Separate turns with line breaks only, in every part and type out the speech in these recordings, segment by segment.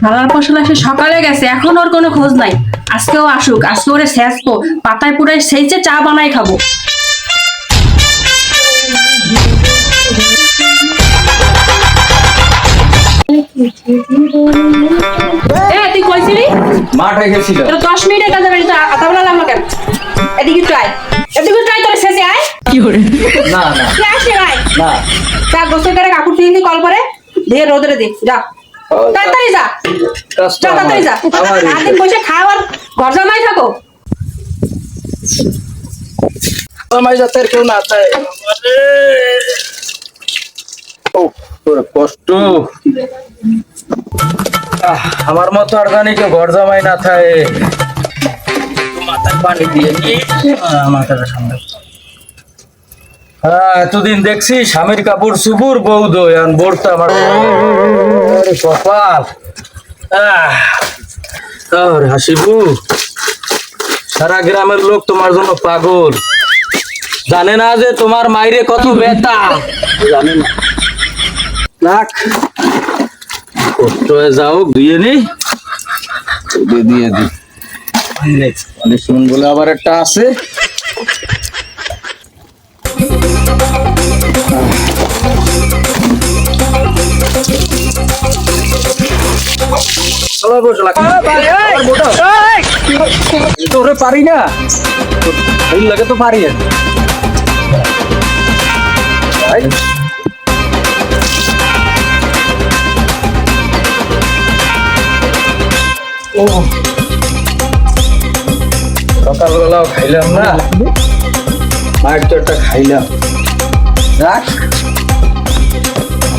হালার ফসলা সে সকালে গেছে, এখন ওর কোনো খোঁজ নাই। আজকেও আসুক, আজকে ওরে শেষবো, পাতায় পুরাই সেইচে চা বানাই খাবো। তুই কইছিলি
মাঠে গেছিল।
10 মিনিটের কাজে বেরিয়ে আতা বলা লাগলো কেন? এদিকে ট্রাই, এদিকে ট্রাই করে শেষে আয়। কি করে?
না না
তুই আসে আয়
না,
চা গোসল করে কাপড় তুই কল করে দিয়ে রোদরে দে, যা তাড়াতাড়ি যা,
কাজটা
তাড়াতাড়ি যা।
আমার
রাতে বসে খাওয়ার ঘর জামাই থাকো।
আমার যাতে কেউ না চায়। ও তোর কষ্ট। আমার মতো আর জানি কেউ ঘর জামাই না থাকে। মাথায় পানি দিয়ে নি মাথাটা সামনে। এতদিন দেখছি স্বামীর কাপড় সুপুর বউ দই আর বোরটা আমার কপাল। হাসিবু, সারা গ্রামের লোক তোমার জন্য পাগল, জানে না যে তোমার মাইরে কত ব্যথা, জানে না। লাখ কষ্ট হয়ে যাও, দিয়ে নি দিয়ে দি শুন বলে আবার একটা আছে। তোরে পারি না, লাগে তো পারি। সকালবেলাও খাইলাম না, মায়ের চরটা খাইলাম। রাখ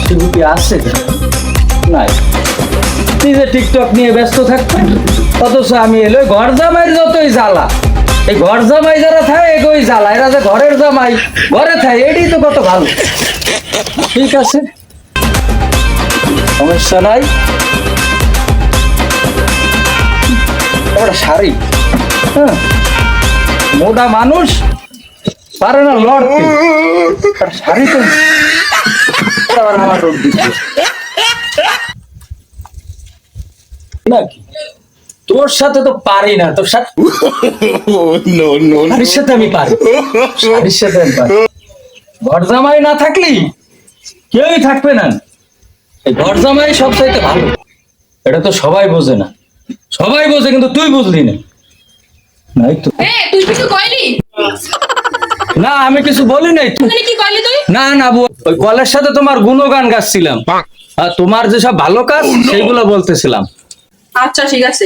শিবুটি আসছে নাই, নিজে টিকটক নিয়ে ব্যস্ত থাকতেন, অথচ আমি এলো ঘর জামাইয়ের যতই জ্বালা। এই ঘর জামাই যারা থাকে এগোই জ্বালা, এরা যে ঘরের জামাই ঘরে থাকে এটাই তো কত ভালো। ঠিক আছে, সমস্যা নাই। একটা শাড়ি, হ্যাঁ, মোটা মানুষ পারে না লড়তে, শাড়ি তো আমার রোগ দিচ্ছে নাকি। তোর সাথে তো পারি না, তোর সাথে শাড়ির সাথে আমি পারি, শাড়ির সাথে আমি পারি। ঘর জামাই না থাকলি কেউই থাকবে না, এই ঘর জামাই সব চাইতে ভালো। এটা তো সবাই বোঝে না, সবাই বোঝে কিন্তু তুই বুঝলি না। নাই তো,
তুই কিছু কইলি
না আমি কিছু বলি নাই।
কি কইলি তুই?
না না, ওই কলের সাথে তোমার গুণগান গাচ্ছিলাম, আর তোমার যেসব ভালো কাজ সেইগুলো বলতেছিলাম।
আচ্ছা ঠিক আছে।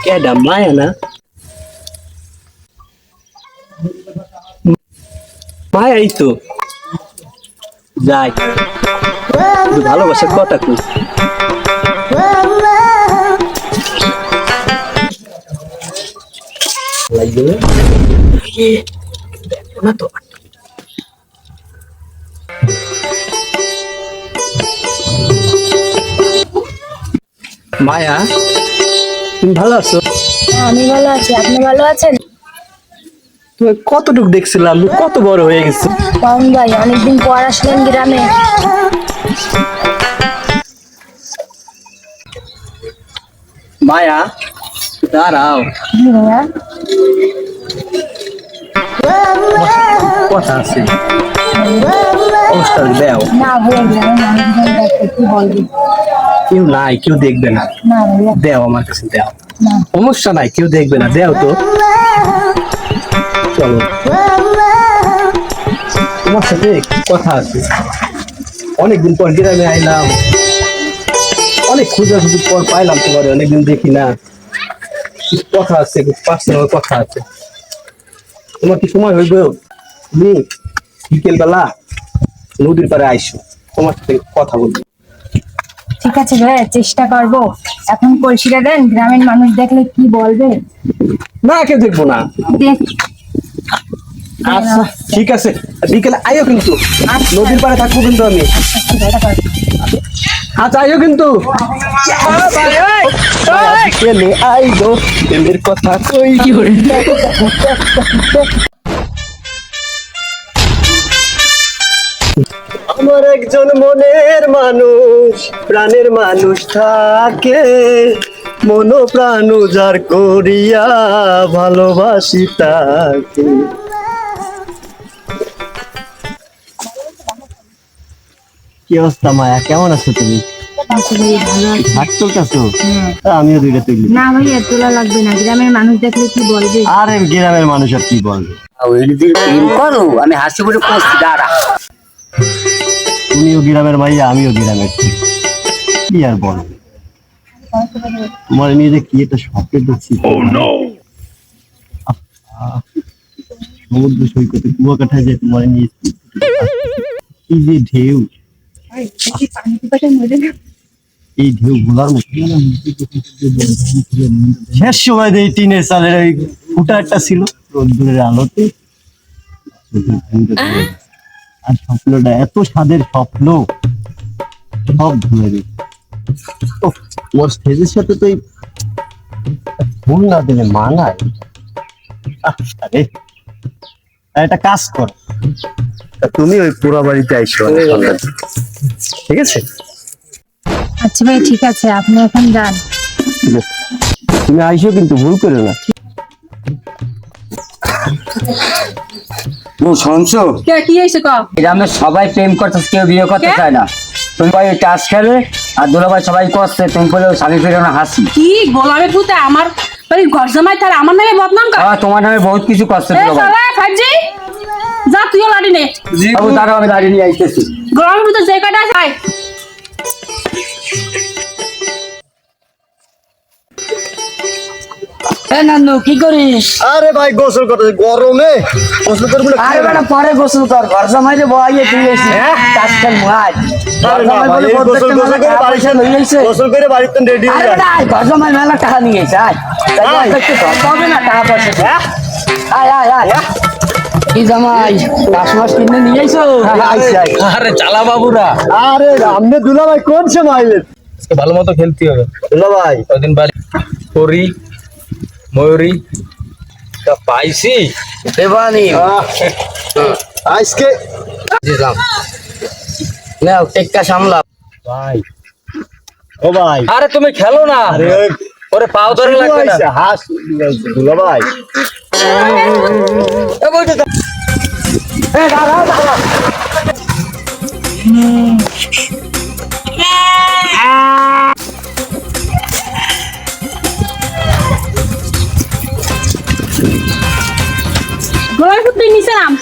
কেডা মায়া না? মায়াই তো, যাই ভালোবাসার কথা কই। না তো মায়া, তুমি ভালো আছো?
আমি ভালো আছি, আপনি ভালো আছেন?
তুমি কতটুকু দেখছিলাম, কত বড় হয়ে গেছে।
পাউন ভাই অনেকদিন পর আসলেন গ্রামে।
মায়া দাঁড়াও,
ভাইয়া
কথা আছে, অনুষ্ঠান দেও।
না ভাইয়া, কি বলবি?
কেউ নাই, কেউ দেখবে না,
না ভাইয়া,
দেও আমার কাছে দেও।
না
সমস্যা নাই, কেউ দেখবে না, দেও তো। চলো, তোমার সাথে কথা আছে, অনেকদিন পর গ্রামে আইলাম, অনেক খোঁজাখুঁজির পর পাইলাম তোমার, অনেকদিন দেখি না। কিছু কথা আছে, কিছু পার্সোনাল কথা আছে। তোমার কি সময় হইব? তুমি বিকেল বেলা নদীর পাড়ে আইসো, তোমার সাথে কথা বলবো।
ঠিক আছে ভাইয়া, চেষ্টা করবো। এখন কলসিটা দেন, গ্রামের মানুষ দেখলে কি বলবে?
না, কেউ দেখবো না।
দেখ,
আচ্ছা ঠিক আছে, বিকেলে আইও কিন্তু, নদীর পাড়ে থাকবো কিন্তু আমি। আচ্ছা আইও কিন্তু, বিকেলে আইগো, এদের কথা কই। কি করে আমার আমার একজন মনের মানুষ, প্রাণের মানুষ থাকে, মন প্রাণ উজাড় করিয়া ভালোবাসি তাকে। কি অবস্থা মায়া, কেমন আছো তুমি? হাট চলতেছো? আমিও দুইটা তুলি।
না ভাইয়া তোলা লাগবে না, গ্রামের মানুষ দেখলে কি বলবে?
আরে গ্রামের মানুষ আর কি বলবে?
করো, আমি হাসি বলে করছি দাঁড়া।
তুমিও গ্রামের মাইয়া, আমিও গ্রামের ছেলে। কি আর বলবো, তোমার নিয়ে যে কি একটা স্বপ্নের দেখছি। সমুদ্র সৈকতে কুয়াকাটায় যে তোমার নিয়ে কি যে ঢেউ, এই ঢেউ ভোলার মতো। শেষ সময় এই টিনের চালের ওই ফুটা একটা ছিল, রোদ্দুরের আলোতে। আর স্বপ্নটা এত স্বাদের স্বপ্ন, সব ভুলে গেছে। ওর স্টেজের সাথে তো এই ফুল না দিলে মানায়। আরে একটা কাজ কর, তুমি ওই পুরো বাড়িতে আইসো, ঠিক আছে?
আচ্ছা ভাই ঠিক আছে, আপনি এখন যান।
তুমি আইসো কিন্তু ভুল করে না।
ও শুনছো,
কি হয়েছে ক?
গ্রামের সবাই প্রেম করতে, কেউ বিয়ে করতে চায় না। তুমি ভাই টাচ খেলে আর দুলাভাই সবাই করছে, তুমি বলে স্বামী ফিরানো হাসি।
কি গোলামে পুতে আমার বাড়ির ঘর জামাই তার আমার নামে বদনাম কর?
তোমার নামে বহুত কিছু করছে
এ
দুলাভাই।
শালা ফাজি, যা তুইও লাড়ি নে।
বাবু দাঁড়াও, আমি দাঁড়িয়ে নিয়ে আইতেছি।
গোলামে পুতে যে কাটা আছে আয়।
এ নান্নু কি করিস?
আরে ভাই গোসল করতে, গরমে গোসল করবো না?
আরে বেটা পরে গোসল কর, ঘর জামাই রে বইয়ে তুই এসে টাচ খেল মুহাজ। ঘর জামাই বলে প্রত্যেকটা মেলা টাকা পয়সা লই আইছে।
গোসল করে বাড়িতে রেডি হয়ে
আরে
যায়।
বেটা ঘর জামাই মেলা টাকা নিয়ে আইছে, আয় তাই একটু ধরতে হবে না টাকা পয়সা। আয় আয় আয় কি জামাই কাশ মাস কিনে নিয়ে আইছো?
আরে চালা বাবুরা,
আরে রামনে দুলা ভাই কোন সময় আইলেন?
আজকে ভালো মতো খেলতে হবে।
দুলা ভাই
কদিন বাড়ি পরি ময়ূরী তা পাইছি
দেবানি
আজকে
দিলাম, নাও টেক্কা সামলা।
ভাই।
ও ভাই,
আরে তুমি খেলো না,
আরে
ওরে পাও ধরে লাগবে না।
হাস দুলা ভাই,
এ বইতে দাও। এ দাঁড়াও দাঁড়াও।
গোলামে পুতে তুই নিচে নাম।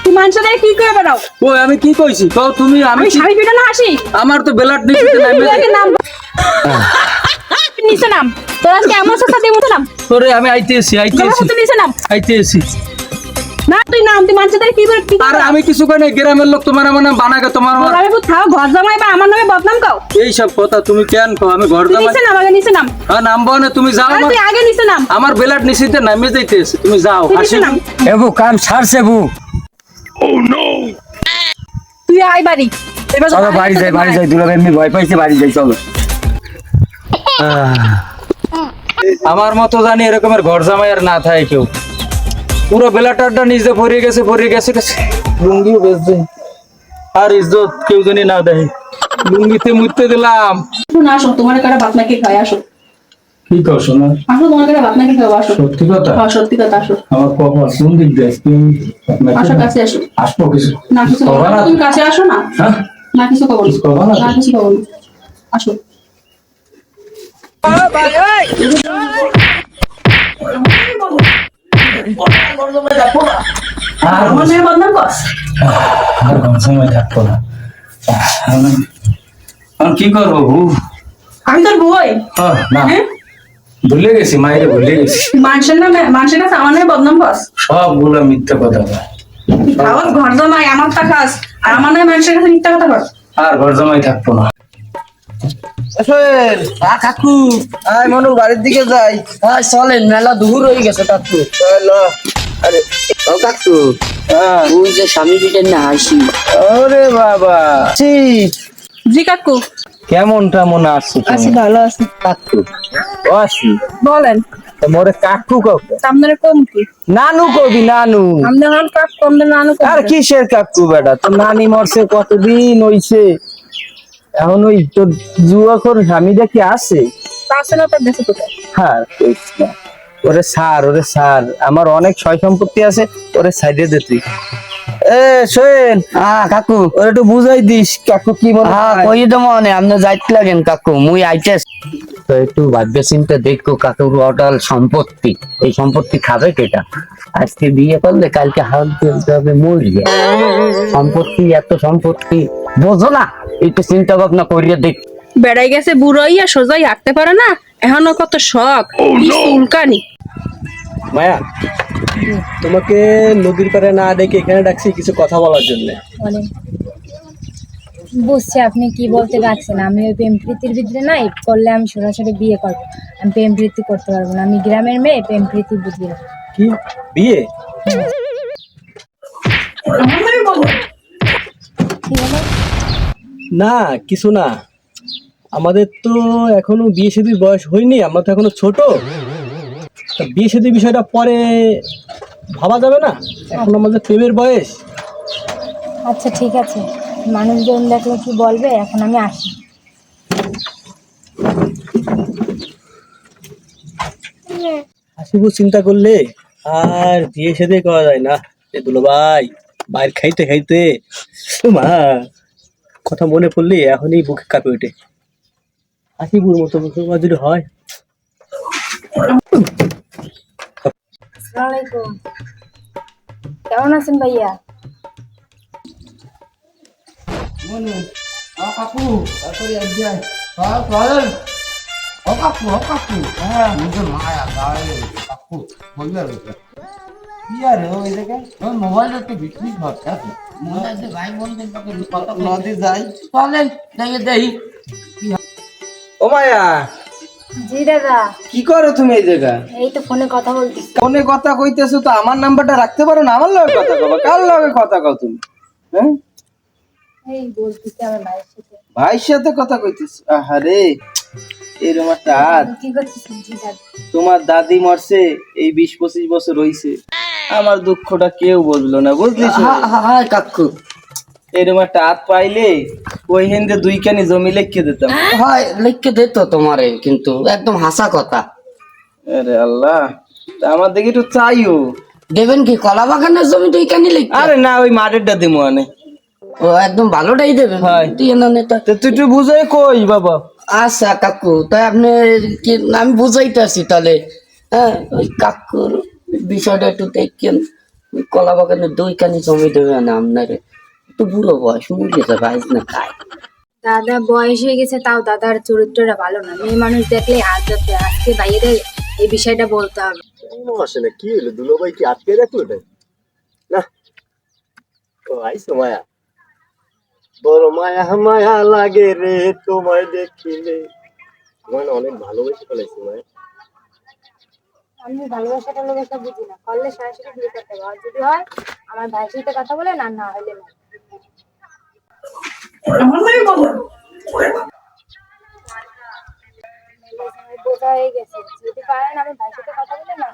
তুই মানুষের কি করে বেড়াও?
ওই আমি কি কইছি কও তুমি? আমি
আমি স্বামী ফিরানো হাসি।
আমার তো বেলাট নিচে
তুই
নামবে।
আগে নাম। নিচে নাম। তোর আজকে এমন সাথে দিয়ে মুতে নাম।
তোরে আমি আইতেছি
গোলামে পুতে নিচে নাম।
আইতেছি।
না তুই নাম, তুই মানুষের কি করে কি?
আরে আমি কিছু কই না, গ্রামের লোক তোমার আমার নাম বানাকে তোমার আমার
গোলামে পুতে থাও, ঘর জামাই বা আমার নামে বদনাম কাও।
এই সব কথা তুমি কেন কও? আমি ঘর
তুই
জামাই
নিচে নাম, আগে নিচে নাম।
নামবো না, তুমি যাও।
আরে
আমার
তুই আগে নিচে নাম।
আমার বেলাট নিচেতে নামে যাইতেছে, তুমি যাও।
তুই
হাসি
নিচে নাম।
এবু কাম ছাড়ছে বু।
তুই আয় বাড়ি। এবার
চলো বাড়ি যাই, বাড়ি যাই। দুলাভাই এমনি ভয় পাইছে, বাড়ি যাই চলো।
আমার মতো জানি এরকমের ঘর জামাই আর না থাকে কেউ। পুরো বেলাটারটা নিজে পড়ে গেছে গেছে। লুঙ্গিও বেচছে, আর ইজ্জত কেউ জানি না দেয়। লুঙ্গিতে মুততে দিলাম।
না আসো, তোমার কাটা ভাত নাকি খাই আসো।
কি কর শোনা?
আসো, তোমার কাটা ভাত নাকি খাও আসো।
সত্যি কথা?
হ্যাঁ সত্যি কথা, আসো।
আমার কপাল কোন দিক দিয়ে?
আসো কাছে আসো।
আসবো কিছু
না কিছু
করবা
করবো
না?
না, তুমি কাছে আসো না।
হ্যাঁ?
না কিছু করবো
কিছু করবা না?
না, কিছু করবো না। আসো।
আর
আমার মেয়ে বদনাম করস?
আর কোন সময় থাকবো না। আমি কি করবো বউ?
আমি তোর বই।
না
হ্যাঁ?
ভুলে গেছি, মায়ের ভুলে গেছি।
মানুষের নামে, মানুষের কাছে আমার নামে বদনাম করস?
সবগুলো মিথ্যা কথা বলে।
খাওয়াস ঘর জামাই, আমার তা খাস, আর আমার নামে মানুষের কাছে মিথ্যা কথা কর।
আর ঘর জামাই থাকবো না।
কাকু আয় মনু বাড়ির দিকে যাই। আয় চলেন, মেলা দূর হয়ে গেছে কাকু।
চলো। আরে ও কাকু,
ওই যে স্বামী ফিরেন না হাসি।
ওরে বাবা,
জি কাকু।
কেমন তেমন আছো
আছি, ভালো আছি।
কাকু ও আসি।
বলেন।
মোরে কাকু কাকু
আপনার কম কি
নানু কবি নানু।
আমাদের এখন কাকু আমাদের নানু
আর কিসের কাকু বেটা, তোর নানি মরছে কতদিন হইছে, এখন ওই তোর যুবকর স্বামীটা কি আছে?
পাশে না তার দেশে কোথায়
হ্যাঁ কইস না। ওরে সার আমার অনেক সয় সম্পত্তি আছে, ওরে সাইডে দে তুই। এ শোন,
হ্যাঁ কাকু,
ওরে একটু বুঝাই দিস কাকু কি মনে
হ্যাঁ
হয়।
কই তো মনে আপনি যাইতে লাগেন কাকু, মুই আইতেছ তো একটু ভাববে চিন্তা দেখো কাকুর অটাল সম্পত্তি, এই সম্পত্তি খাবে কেটা? আজকে বিয়ে করলে কালকে হাল তুলতে হবে মরবে। সম্পত্তি এত সম্পত্তি বোঝো না, একটু চিন্তা ভাবনা করিয়ে দেখ।
বেড়াই গেছে বুড়োই আর সোজাই হাঁটতে পারে না, এখনো কত শখ কি চুলকানি।
মায়া, তোমাকে নদীর পাড়ে না ডেকে এখানে ডাকছি কিছু কথা বলার জন্য।
বলেন। বুঝছি আপনি কি বলতে যাচ্ছেন। আমি ওই প্রেম প্রীতির ভিতরে নাই করলে আমি সরাসরি বিয়ে করবো। আমি প্রেম প্রীতি করতে পারবো না, আমি গ্রামের মেয়ে, প্রেম প্রীতি বুঝি না।
কি বিয়ে?
কি হলো?
না কিছু না, আমাদের তো এখনো বিয়ে শাদীর বয়স হয়নি, আমরা তো এখনো ছোট। তা বিয়ে শাদীর বিষয়টা পরে ভাবা যাবে না, এখন আমাদের প্রেমের বয়স।
আচ্ছা ঠিক আছে, মানুষজন দেখলে কি বলবে, এখন আমি আসি।
হাসিবু চিন্তা করলে আর বিয়ে শাদী করা যায় না। এ দুলো ভাই, বাইর খাইতে খাইতে মা কথা মনে পড়লে এখনই বুকে কাঁপে ওঠে। হাসিবুর মতো মুসলমান যদি হয়।
আসসালামু আলাইকুম। কেমন আছেন ভাইয়া?
ও মায়া,
জি দাদা,
কি করো তুমি এই জায়গা?
এই তো ফোনে কথা বলতেছি।
ফোনে কথা কইতেছো তো আমার নাম্বারটা রাখতে পারো না? আমার লগে কথা কও, কার লগে কথা কও তুমি? হ্যাঁ,
এই বলতেছি আমার ভাইয়ের সাথে।
ভাইয়ের সাথে কথা কইতেছো? আহারে, এরকম একটা হাত।
কি করতেছেন? জি দাদা।
তোমার দাদি মরছে এই 20-25 বছর হইছে, আমার দুঃখটা কেউ বুঝলো না, বুঝলিস?
হ্যাঁ কাকু,
এরকম একটা হাত পাইলে ওই হিন্দে 2 কানি জমি লিখে দিতাম।
হয় লিখে দিত তোমারে, কিন্তু একদম হাসা কথা।
আরে আল্লাহ, তা আমার দিকে একটু চাইও।
দেবেন কি কলা বাগানের জমি তুই কেন লিখতে?
আরে না, ওই মাঠেরটা দিমু আনে।
ও একদম ভালোটাই দেবেন,
হয়।
দিয়ে না নেতা।
তা তুই একটু বুঝাই কই বাবা।
আচ্ছা কাকু, তাই আপনি কি আমি বুঝাইতেছি তাহলে। হ্যাঁ, ওই কাকুর বিষয়টা একটু দেখেন। ওই কলা বাগানে 2 কানি জমি দেবে না আপনারে, একটু বুড়ো বয়স, মুরগি যাবে আইস না খায়।
দাদা বয়স হয়ে গেছে, তাও দাদার চরিত্রটা ভালো না, মেয়ে মানুষ দেখলে হাত ধরতে। আজকে ভাইয়েদের এই বিষয়টা বলতে হবে।
আসে না, কি হলো দুলো ভাই, কি আটকে রাখলো না? ও আইসো মায়া, বড় মায়া মায়া লাগে রে তোমায় দেখিলে। তোমায় না অনেক ভালোবেসে ফেলেছি মায়া।
আমি ভালোবাসা টালোবাসা বুঝি না, করলে সরাসরি বিয়ে করতে হবে। আর যদি হয় আমার ভাইয়ের সাথে কথা বলে, না না হলে না। বোঝা হয়ে গেছে, যদি পারেন আমি ভাইয়ের সাথে কথা বলে না।